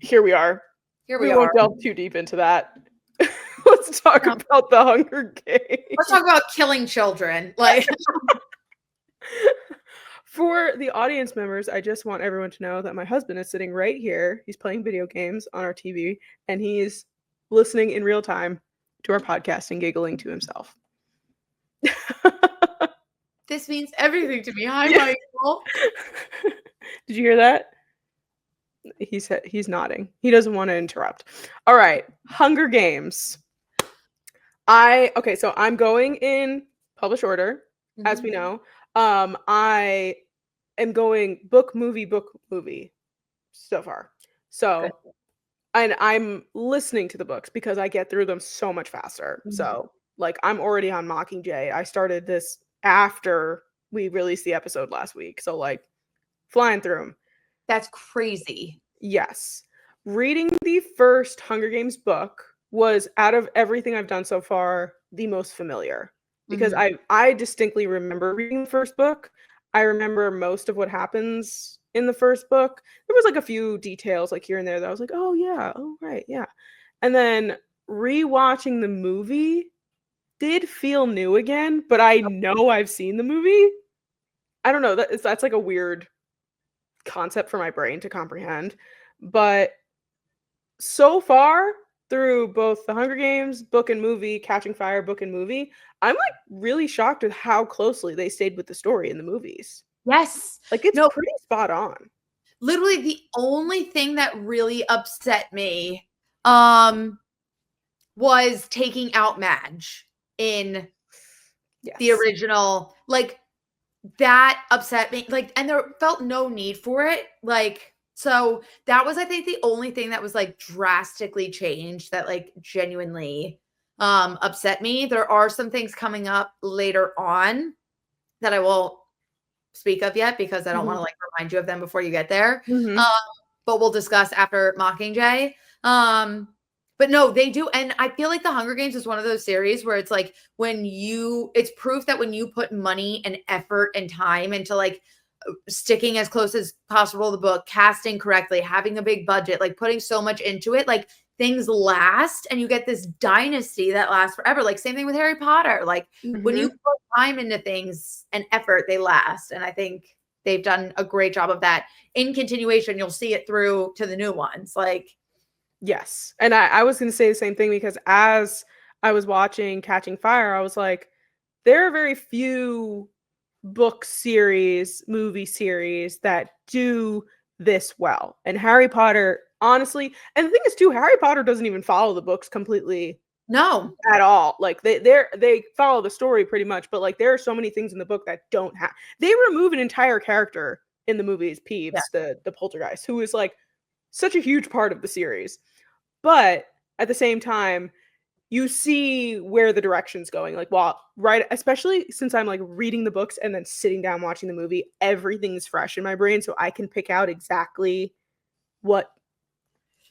Here we are. Here We we won't are. delve too deep into that. Let's talk No. about the Hunger Games. Let's talk about killing children. Like, For the audience members, I just want everyone to know that my husband is sitting right here. He's playing video games on our TV, and he's listening in real time to our podcast and giggling to himself. this means everything to me. Hi, Yeah. Michael. Did you hear that? He's nodding. He doesn't want to interrupt. All right, Hunger Games. Okay, so I'm going in published order, as we know. I am going book, movie so far. So, Good. and I'm listening to the books because I get through them so much faster. So, like, I'm already on Mockingjay. I started this after we released the episode last week. So, like, flying through them. That's crazy. Yes. Reading the first Hunger Games book was, out of everything I've done so far, the most familiar. Because I distinctly remember reading the first book. I remember most of what happens in the first book. There was, like, a few details, like, here and there that I was like, oh, yeah. Oh, right. Yeah. And then rewatching the movie did feel new again, but I know I've seen the movie. I don't know. That's like a weird concept for my brain to comprehend. But so far, through both the Hunger Games book and movie, Catching Fire book and movie, I'm, like, really shocked with how closely they stayed with the story in the movies. Yes. Like, it's pretty spot on. Literally the only thing that really upset me was taking out Madge in the original. Like, that upset me. Like, and there felt no need for it. Like, so that was, I think, the only thing that was, like, drastically changed that, like, genuinely upset me. There are some things coming up later on that I won't speak of yet because I don't want to, like, remind you of them before you get there. But we'll discuss after Mockingjay. But no, they do. And I feel like the Hunger Games is one of those series where it's like it's proof that when you put money and effort and time into, like, sticking as close as possible to the book, casting correctly, having a big budget, like, putting so much into it, like, things last and you get this dynasty that lasts forever. Like, same thing with Harry Potter. Like, when you put time into things and effort, they last. And I think they've done a great job of that. In continuation, you'll see it through to the new ones. Like, yes. And I was going to say the same thing because as I was watching Catching Fire, I was like, there are very few book series, movie series that do this well. And Harry Potter, honestly, and the thing is too, Harry Potter doesn't even follow the books completely. No. At all. Like, they follow the story pretty much, but, like, there are so many things in the book that don't have. They remove an entire character in the movies, Peeves, the poltergeist, who is, like, such a huge part of the series. But at the same time, you see where the direction's going. Like, especially since I'm, like, reading the books and then sitting down watching the movie, everything's fresh in my brain, so I can pick out exactly what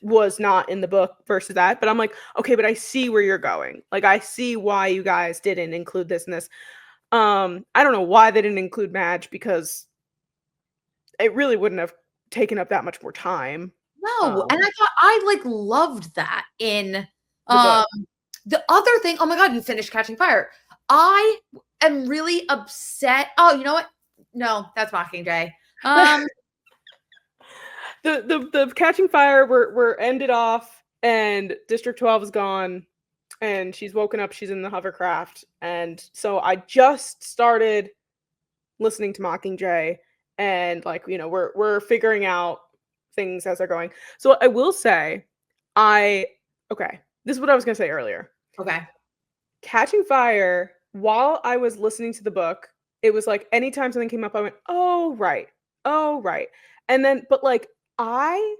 was not in the book versus that. But I'm like, okay, but I see where you're going. Like, I see why you guys didn't include this and this. I don't know why they didn't include Madge because it really wouldn't have taken up that much more time. No. And I thought I, like, loved that in book. the other thing. Oh my God, you finished Catching Fire. I am really upset. Oh, you know what? No, that's Mockingjay. the catching fire, we're ended off, and District 12 is gone, and she's woken up. She's in the hovercraft, and so I just started listening to Mockingjay, and like we're figuring out things as they're going. So I will say, okay, this is what I was gonna say earlier. Okay. Catching Fire, while I was listening to the book, it was like anytime something came up, I went, oh right, oh right, and then but like I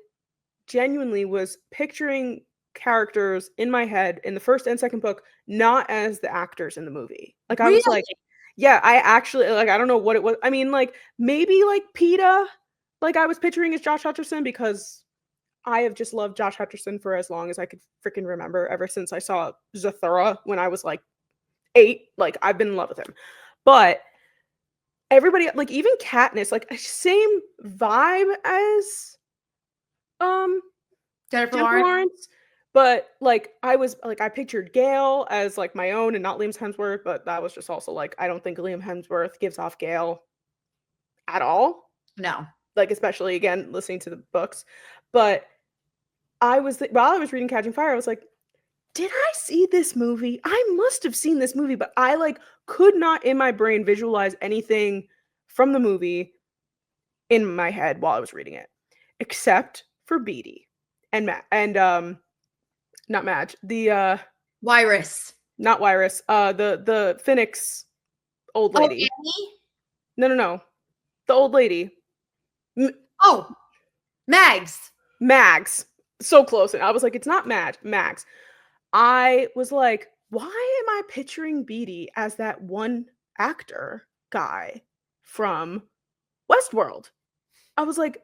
genuinely was picturing characters in my head in the first and second book, not as the actors in the movie. Like I was Really? like, yeah, I actually like I don't know what it was. I mean, like maybe like PETA, like I was picturing as Josh Hutcherson because I have just loved Josh Hutcherson for as long as I could freaking remember, ever since I saw Zathura when I was like 8. Like I've been in love with him. But everybody, like even Katniss, like same vibe as Jennifer Jennifer Lawrence. Lawrence. But like I was like I pictured Gale as like my own and not Liam Hemsworth, but that was just also like I don't think Liam Hemsworth gives off Gale at all. No. Like especially again listening to the books. But I was while I was reading Catching Fire, I was like, did I see this movie? I must have seen this movie, but I like could not in my brain visualize anything from the movie in my head while I was reading it, except for Beatty and not Madge, the Wyrus. not Wyrus, the Phoenix old Oh, lady. Annie? No, the old lady. Oh, Mags. Mags. So close, and I was like, it's not Madge, Mags. I was like, why am I picturing Beatty as that one actor guy from Westworld? I was like,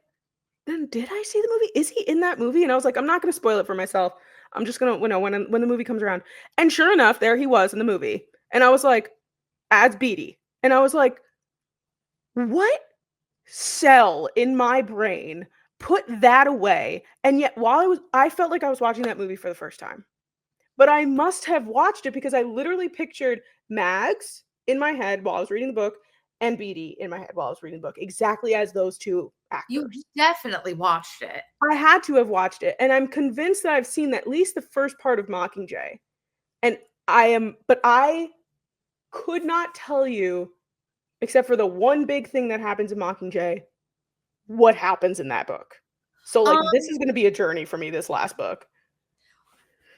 then did I see the movie? Is he in that movie? And I was like, I'm not going to spoil it for myself. I'm just going to, when the movie comes around. And sure enough, there he was in the movie. And I was like, as Beatty. And I was like, what cell in my brain put that away? And yet while I felt like I was watching that movie for the first time. But I must have watched it because I literally pictured Mags in my head while I was reading the book and Beatty in my head while I was reading the book, exactly as those two actors. You definitely watched it. I had to have watched it, and I'm convinced that I've seen at least the first part of Mockingjay. And but I could not tell you, except for the one big thing that happens in Mockingjay, what happens in that book. So like this is going to be a journey for me, this last book.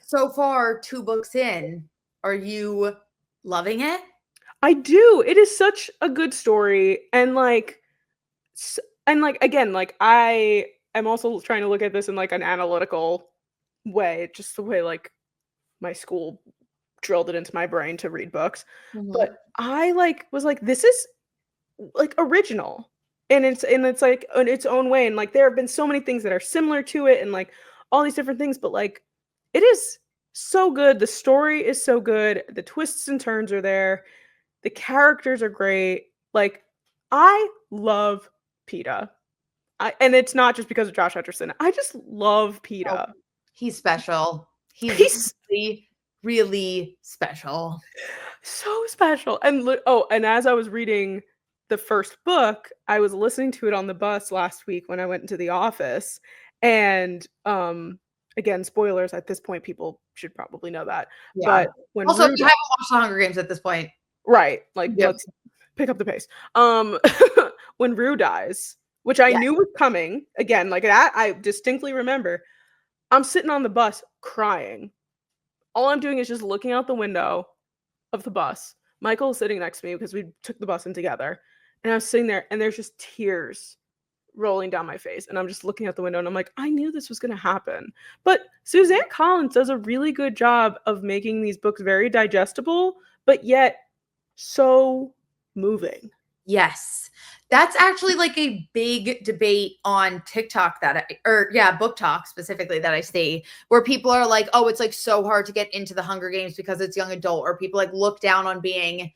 So far, 2 books in, are you loving it? I do. It is such a good story, and like again, like I am also trying to look at this in like an analytical way, just the way like my school drilled it into my brain to read books. But I like was like, this is like original, and it's like in its own way, and like there have been so many things that are similar to it, and like all these different things, but like it is so good. The story is so good. The twists and turns are there. The characters are great. Like I love PETA. And it's not just because of Josh Hutcherson. I just love PETA. Oh, he's special. He's really, really special. So special. And and as I was reading the first book, I was listening to it on the bus last week when I went into the office. And again, spoilers at this point, people should probably know that. Yeah. But when also, if you haven't watched The Hunger Games at this point. Right. Like let's pick up the pace. When Rue dies, which I knew was coming, again, like that I distinctly remember, I'm sitting on the bus crying. All I'm doing is just looking out the window of the bus. Michael is sitting next to me because we took the bus in together. And I was sitting there and there's just tears rolling down my face. And I'm just looking out the window and I'm like, I knew this was going to happen. But Suzanne Collins does a really good job of making these books very digestible, but yet so moving. Yes. That's actually like a big debate on TikTok BookTawk specifically that I see, where people are like, oh, it's like so hard to get into the Hunger Games because it's young adult, or people like look down on being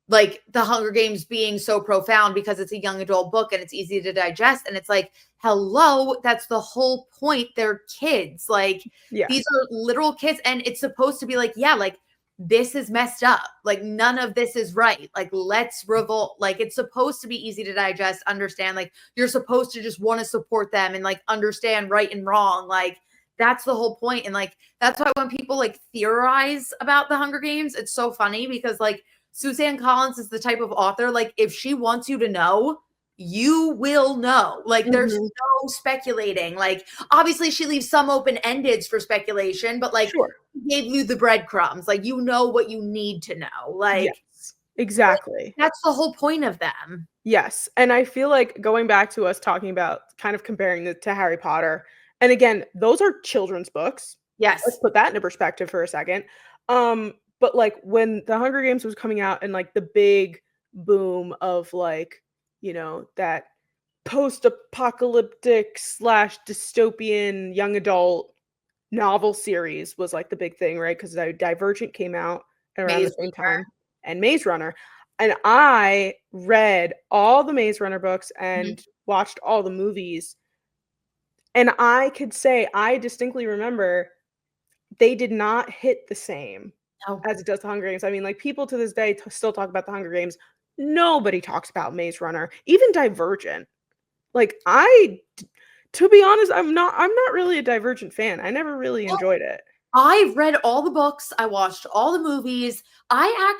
like the Hunger Games being so profound because it's a young adult book and it's easy to digest. And it's like, hello, that's the whole point. They're kids. Like these are literal kids. And it's supposed to be like, yeah, like this is messed up. Like, none of this is right. Like, let's revolt. Like, it's supposed to be easy to digest, understand. Like, you're supposed to just want to support them and like understand right and wrong. Like, that's the whole point. And like, that's why when people like theorize about the Hunger Games, it's so funny because like Suzanne Collins is the type of author, like, if she wants you to know, you will know. Like, there's no speculating. Like, obviously she leaves some open-ended for speculation, but like, Sure. gave you the breadcrumbs. Like, you know what you need to know. Like, Yes, exactly. that's the whole point of them. Yes, and I feel like going back to us talking about kind of comparing it to Harry Potter, and again, those are children's books. Let's Yes. put that into perspective for a second. But like when The Hunger Games was coming out and like the big boom of like, that post-apocalyptic slash dystopian young adult novel series was like the big thing, right? Because Divergent came out around the Maze same Runner. time, and Maze Runner. And I read all the Maze Runner books Mhm. and watched all the movies. And I could say I distinctly remember they did not hit the same No. as it does The Hunger Games. I mean, like, people to this day still talk about The Hunger Games. Nobody talks about Maze Runner, even Divergent. Like, to be honest, I'm not really a Divergent fan. I never really Well, enjoyed it. I read all the books. I watched all the movies. I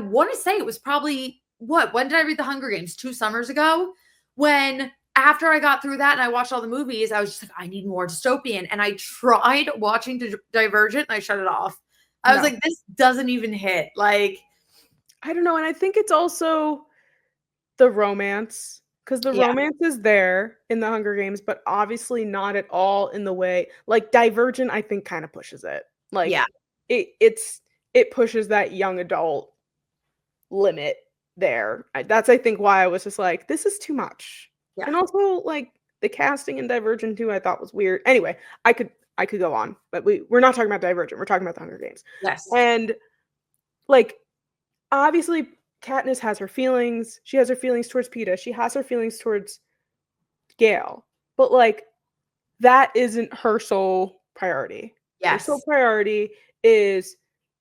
want to say it was probably when did I read The Hunger Games? 2 summers ago. When after I got through that and I watched all the movies, I was just like, I need more dystopian. And I tried watching Divergent and I shut it off. I was No. like, this doesn't even hit. Like, I don't know, and I think it's also the romance, because the yeah, romance is there in The Hunger Games, but obviously not at all in the way like, Divergent, I think, kinda pushes it. yeah, Like, it pushes that young adult limit there. That's, I think, why I was just like, "This is too much." yeah. And also, like, the casting in Divergent too, I thought was weird. Anyway, I could go on, but we're not talking about Divergent, we're talking about The Hunger Games. Yes. And, like, obviously, Katniss has her feelings. She has her feelings towards Peeta. She has her feelings towards Gale. But, like, that isn't her sole priority. Her sole Yes. priority is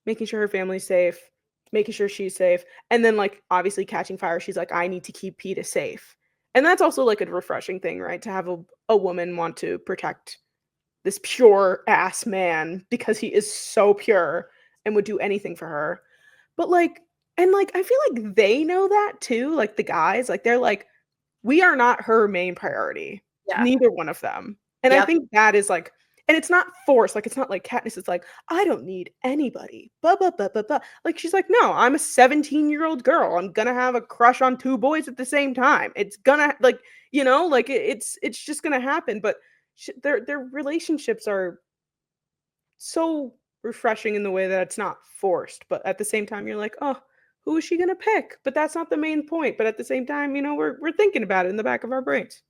making sure her family's safe, making sure she's safe, and then, like, obviously catching fire, she's like, "I need to keep Peeta safe." And that's also, like, a refreshing thing, right? To have a woman want to protect this pure ass man because he is so pure and would do anything for her. But, like, and, like, I feel like they know that too, like, the guys, like, they're like, "We are not her main priority." Yeah. Neither one of them. And I Yep. think that is, like, and it's not forced, like, it's not like Katniss is like, "I don't need anybody, blah, blah, blah, blah, blah." Like, she's like, "No, I'm a 17-year-old girl. I'm gonna have a crush on 2 boys at the same time. It's gonna like, like, it's just gonna happen." But their relationships are so refreshing in the way that it's not forced, but at the same time, you're like, "Oh, who is she gonna pick?" But that's not the main point, but at the same time, we're thinking about it in the back of our brains.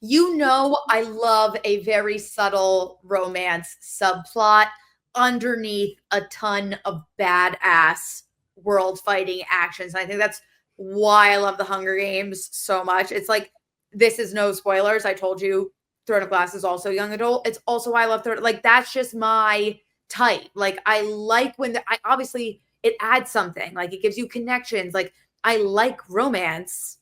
You know, I love a very subtle romance subplot underneath a ton of badass world fighting actions. And I think that's why I love the Hunger Games so much. It's like, this is no spoilers. I told you Throne of Glass is also young adult. It's also why I love Throne. Like, that's just my type. Like, I like when I obviously it adds something. Like, it gives you connections. Like, I like romance.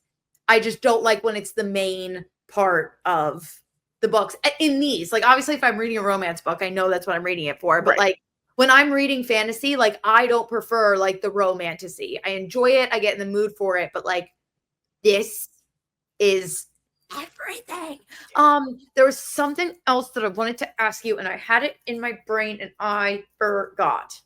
I just don't like when it's the main part of the books in these. Like, obviously, if I'm reading a romance book, I know that's what I'm reading it for. But Right. like when I'm reading fantasy, like, I don't prefer like the romantasy. I enjoy it. I get in the mood for it. But like, this is everything. There was something else that I wanted to ask you, and I had it in my brain and I forgot.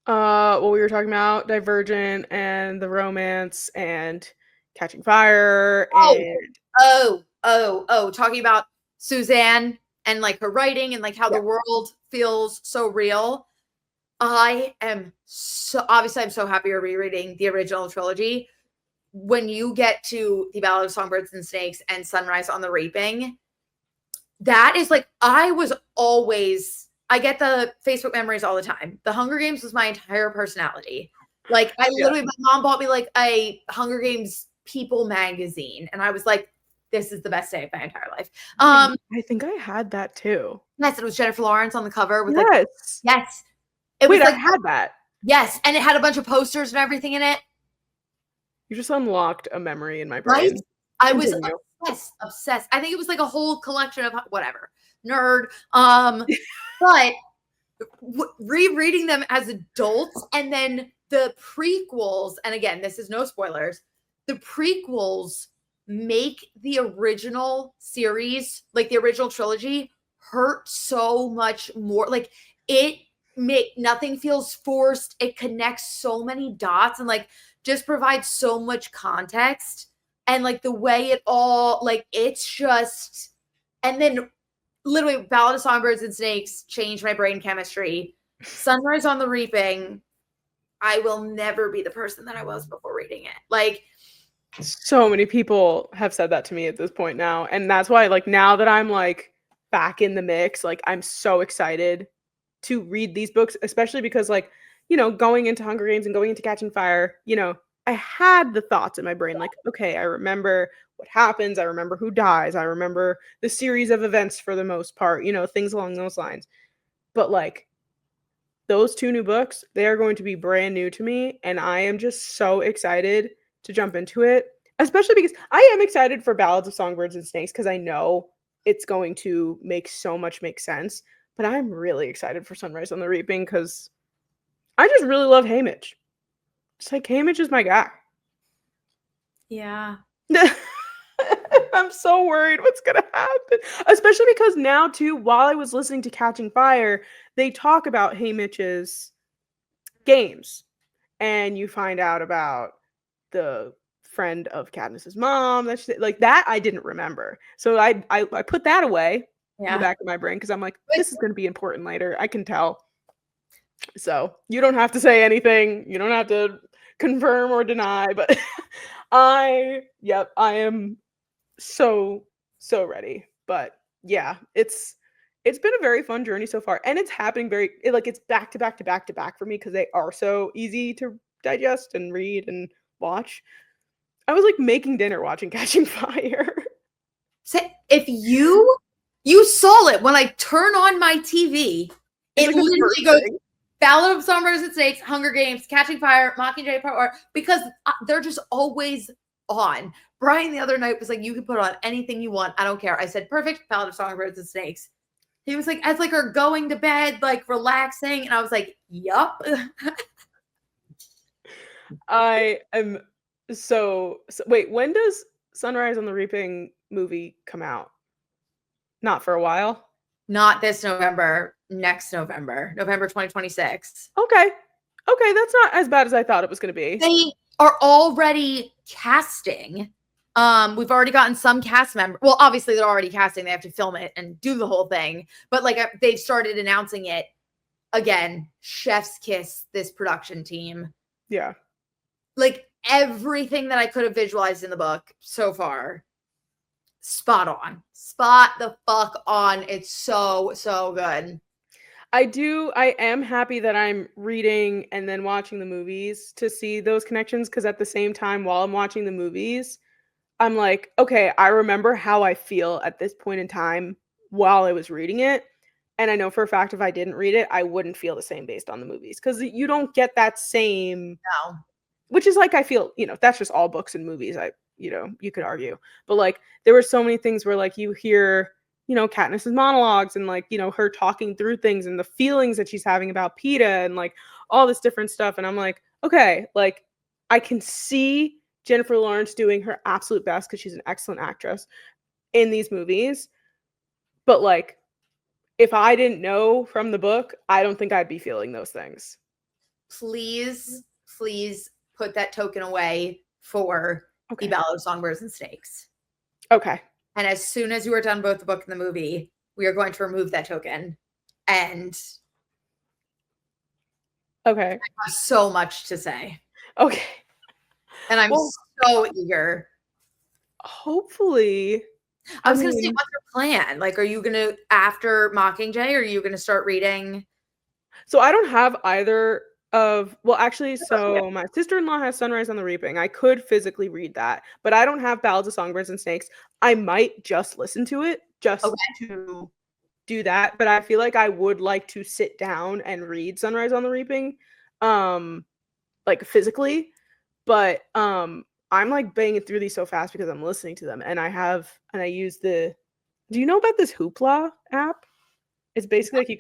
Well, we were talking about Divergent and the romance and Catching Fire Oh, and talking about Suzanne and like her writing and like how yeah. the world feels so real. I am so obviously I'm so happy you're rereading the original trilogy. When you get to the Ballad of Songbirds and Snakes and Sunrise on the Reaping, that is like I get the Facebook memories all the time. The Hunger Games was my entire personality. Like, I Yeah. literally, my mom bought me like a Hunger Games People magazine, and I was like, this is the best day of my entire life. I think I had that too. Yes, it was Jennifer Lawrence on the cover with like, Yes. yes, It Wait, was I like, had that. yes, and it had a bunch of posters and everything in it. You just unlocked a memory in my Right? brain. I was Continue. obsessed. I think it was like a whole collection of whatever, nerd. But rereading them as adults and then the prequels, and again, this is no spoilers, the prequels make the original series, like the original trilogy, hurt so much more. Like it make nothing feels forced. It connects so many dots and like just provides so much context. And like the way it all, like it's just, and then literally Ballad of Songbirds and Snakes changed my brain chemistry. Sunrise on the Reaping, I will never be the person that I was before reading it. Like, so many people have said that to me at this point now, and that's why like now that I'm like back in the mix, like I'm so excited to read these books, especially because like, you know, going into Hunger Games and going into Catching Fire, you know, I had the thoughts in my brain like, okay, I remember what happens, I remember who dies, I remember the series of events for the most part, you know, things along those lines. But like those two new books, they are going to be brand new to me, and I am just so excited to jump into it, especially because I am excited for Ballads of Songbirds and Snakes because I know it's going to make sense. But I'm really excited for Sunrise on the Reaping because I just really love Haymitch. It's like Haymitch is my guy. yeah. I'm so worried what's gonna happen, especially because now too, while I was listening to Catching Fire, they talk about Haymitch's games, and you find out about the friend of Katniss's mom. That's like that I didn't remember, so I put that away in the Yeah. back of my brain because I'm like, this is going to be important later. I can tell. So you don't have to say anything. You don't have to confirm or deny, but I am so ready. But yeah, it's been a very fun journey so far, and it's happening like it's back to back to back to back for me because they are so easy to digest and read and watch. I was like making dinner watching Catching Fire. So if you saw it when I turn on my TV, It's it like the literally first goes thing. Ballad of Songbirds and Snakes, Hunger Games, Catching Fire, Mockingjay Part 1, because they're just always on. Brian the other night was like, you can put on anything you want. I don't care. I said, perfect, Ballad of Songbirds and Snakes. He was like, as like are going to bed, like relaxing. And I was like, yup. I am so wait, when does Sunrise on the Reaping movie come out? Not for a while. Not this November, next November, November 2026. Okay. Okay, that's not as bad as I thought it was going to be. They are already casting. We've already gotten some cast members. Well, obviously they're already casting. They have to film it and do the whole thing. But like they've started announcing it again. Chef's kiss this production team. Yeah. Like everything that I could have visualized in the book so far, spot on. Spot the fuck on. It's so good. I am happy that I'm reading and then watching the movies to see those connections because at the same time, while I'm watching the movies, I'm like, okay, I remember how I feel at this point in time while I was reading it. And I know for a fact if I didn't read it, I wouldn't feel the same based on the movies because you don't get that same, No. which is like, I feel, you know, that's just all books and movies. You know, you could argue, but like there were so many things where like you hear, you know, Katniss's monologues and like, you know, her talking through things and the feelings that she's having about PETA and like all this different stuff. And I'm like, okay, like I can see Jennifer Lawrence doing her absolute best because she's an excellent actress in these movies. But like, if I didn't know from the book, I don't think I'd be feeling those things. Please put that token away for the Ballad of Songbirds and Snakes. Okay. And as soon as you are done both the book and the movie, we are going to remove that token. And okay, I have so much to say. Okay. And I'm so eager. Hopefully. I was going to say, what's your plan? Like, are you going to, after Mockingjay, are you going to start reading? So I don't have either of, well, actually, so my sister-in-law has Sunrise on the Reaping. I could physically read that, but I don't have Ballads of Songbirds and Snakes. I might just listen to it just to do that, but I feel like I would like to sit down and read Sunrise on the Reaping, like physically, but I'm like banging through these so fast because I'm listening to them, and I use the. Do you know about this Hoopla app? It's basically like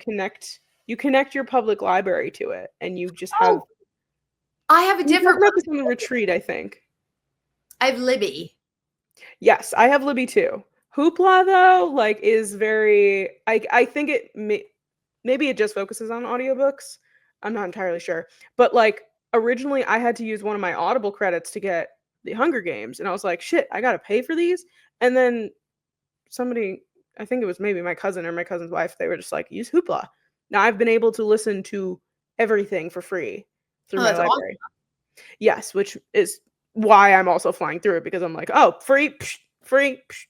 you connect your public library to it, and you just have. Oh, I have a We talked different about one. this on the retreat, I think. I have Libby. Yes, I have Libby too. Hoopla though, like, is very. I think maybe it just focuses on audiobooks. I'm not entirely sure, but like originally I had to use one of my Audible credits to get the Hunger Games, and I was like, shit, I gotta pay for these, and then somebody, I think it was maybe my cousin or my cousin's wife, they were just like, use Hoopla. Now I've been able to listen to everything for free through Oh, my that's awesome. library. Yes, which is why I'm also flying through it, because I'm like, oh, free, psh, free. Psh.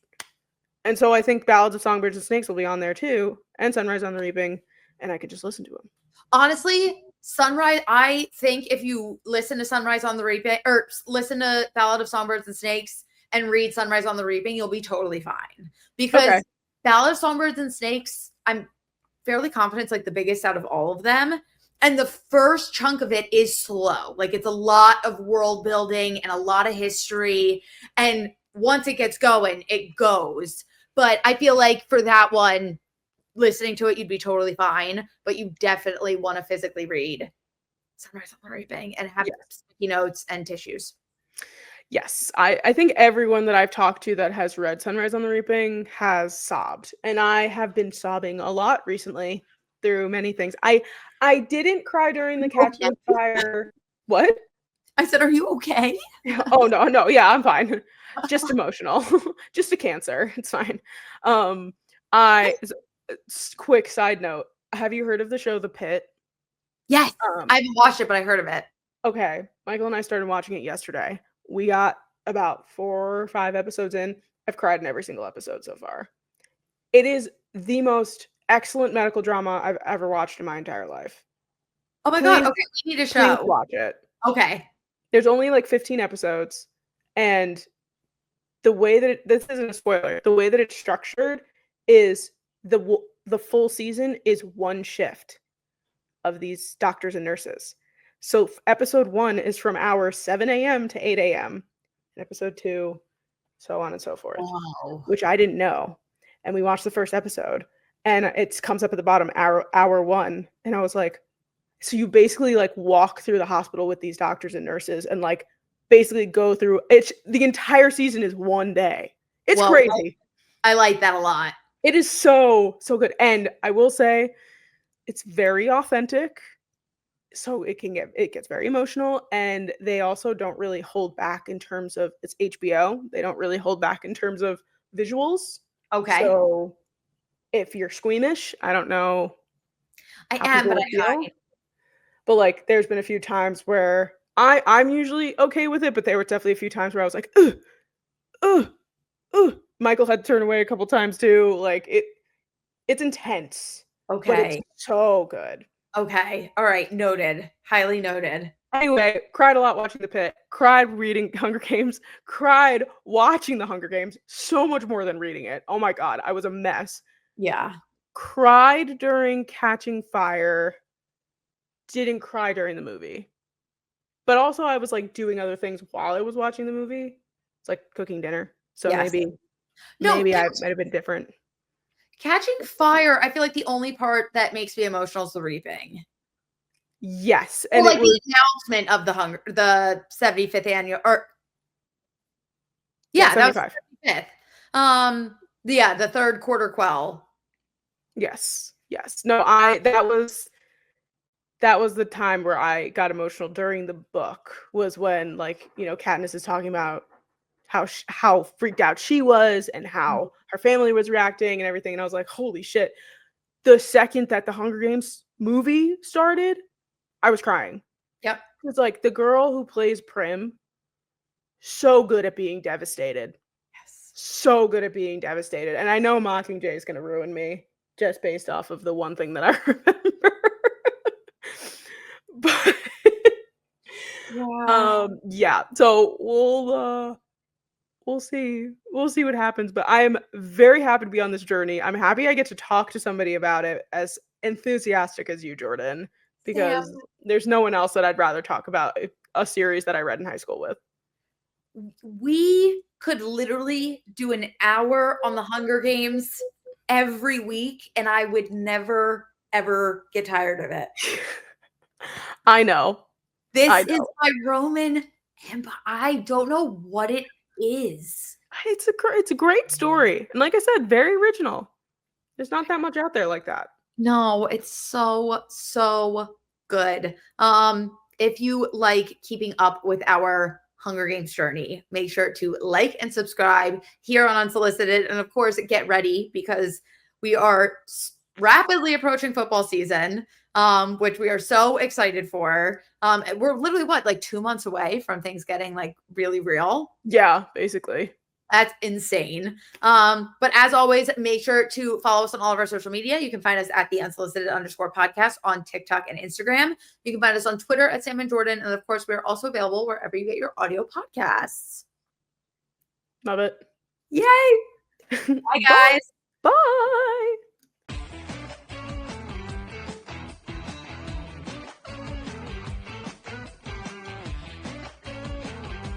And so I think Ballads of Songbirds and Snakes will be on there too, and Sunrise on the Reaping, and I could just listen to them. Honestly, Sunrise, I think if you listen to Sunrise on the Reaping or listen to Ballad of Songbirds and Snakes and read Sunrise on the Reaping, you'll be totally fine. Because Okay. Ballad of Songbirds and Snakes, I'm fairly confident it's like the biggest out of all of them. And the first chunk of it is slow. Like it's a lot of world building and a lot of history. And once it gets going, it goes. But I feel like for that one, listening to it, you'd be totally fine. But you definitely want to physically read Sunrise on the Reaping and have sticky notes and tissues. Yes, I think everyone that I've talked to that has read Sunrise on the Reaping has sobbed, and I have been sobbing a lot recently through many things. I didn't cry during the Catching Fire. What? I said, are you okay? Oh no, yeah, I'm fine. Just emotional, just a cancer. It's fine. Quick side note: have you heard of the show The Pit? Yes, I haven't watched it, but I heard of it. Okay, Michael and I started watching it yesterday. We got about 4 or 5 episodes in. I've cried in every single episode so far. It is the most excellent medical drama I've ever watched in my entire life. Oh my God. Okay, we need a Please show. watch it. Okay. There's only like 15 episodes, and the way that this isn't a spoiler. The way that it's structured is the full season is one shift of these doctors and nurses. So episode 1 is from hours 7 a.m. to 8 a.m. And episode 2, so on and so forth. Wow. Which I didn't know. And we watched the first episode, and it comes up at the bottom, hour 1, and I was like, so you basically like walk through the hospital with these doctors and nurses and like basically go through it. The entire season is one day. It's crazy. I like that a lot. It is so good. And I will say it's very authentic. So it gets very emotional, and they also don't really hold back in terms of, it's HBO. They don't really hold back in terms of visuals. Okay. So if you're squeamish, I don't know. I am, but I hide. But like, there's been a few times where I'm usually okay with it, but there were definitely a few times where I was like, ugh, ugh, ugh. Michael had to turn away a couple times too. Like it's intense. Okay. But it's so good. Okay. All right. Noted. Highly noted. Anyway, cried a lot watching The Pit, cried reading Hunger Games, cried watching the Hunger Games, so much more than reading it. Oh my God, I was a mess. Yeah. Cried during Catching Fire, didn't cry during the movie. But also I was like doing other things while I was watching the movie. It's like cooking dinner. So maybe I might have been different. Catching Fire, I feel like the only part that makes me emotional is the reaping. Yes. And like the announcement of the 75th annual, or that was 75th. The third quarter quell. Yes. No, that was the time where I got emotional during the book, was when, like, you know, Katniss is talking about how freaked out she was and how her family was reacting and everything. And I was like, holy shit. The second that the Hunger Games movie started, I was crying. Yep. It's like the girl who plays Prim, so good at being devastated. Yes. So good at being devastated. And I know Mockingjay is going to ruin me just based off of the one thing that I remember. But yeah. So we'll see. We'll see what happens, but I am very happy to be on this journey. I'm happy I get to talk to somebody about it as enthusiastic as you, Jordyn, because Sam, there's no one else that I'd rather talk about a series that I read in high school with. we could literally do an hour on the Hunger Games every week, and I would never, ever get tired of it. I know. This I is know. my Roman Empire. I don't know what it is. It's a great story. And like I said, very original. There's not that much out there like that. No, it's so, so good. If you like keeping up with our Hunger Games journey, make sure to like and subscribe here on Unsolicited. And of course, get ready because we are rapidly approaching football season, which we are so excited for. We're literally like 2 months away from things getting like really real. Yeah, basically. That's insane. But as always, make sure to follow us on all of our social media. You can find us at the Unsolicited_podcast on TikTok and Instagram. You can find us on Twitter at Sam and Jordyn. And of course, we're also available wherever you get your audio podcasts. Love it. Yay. Bye, guys. Bye.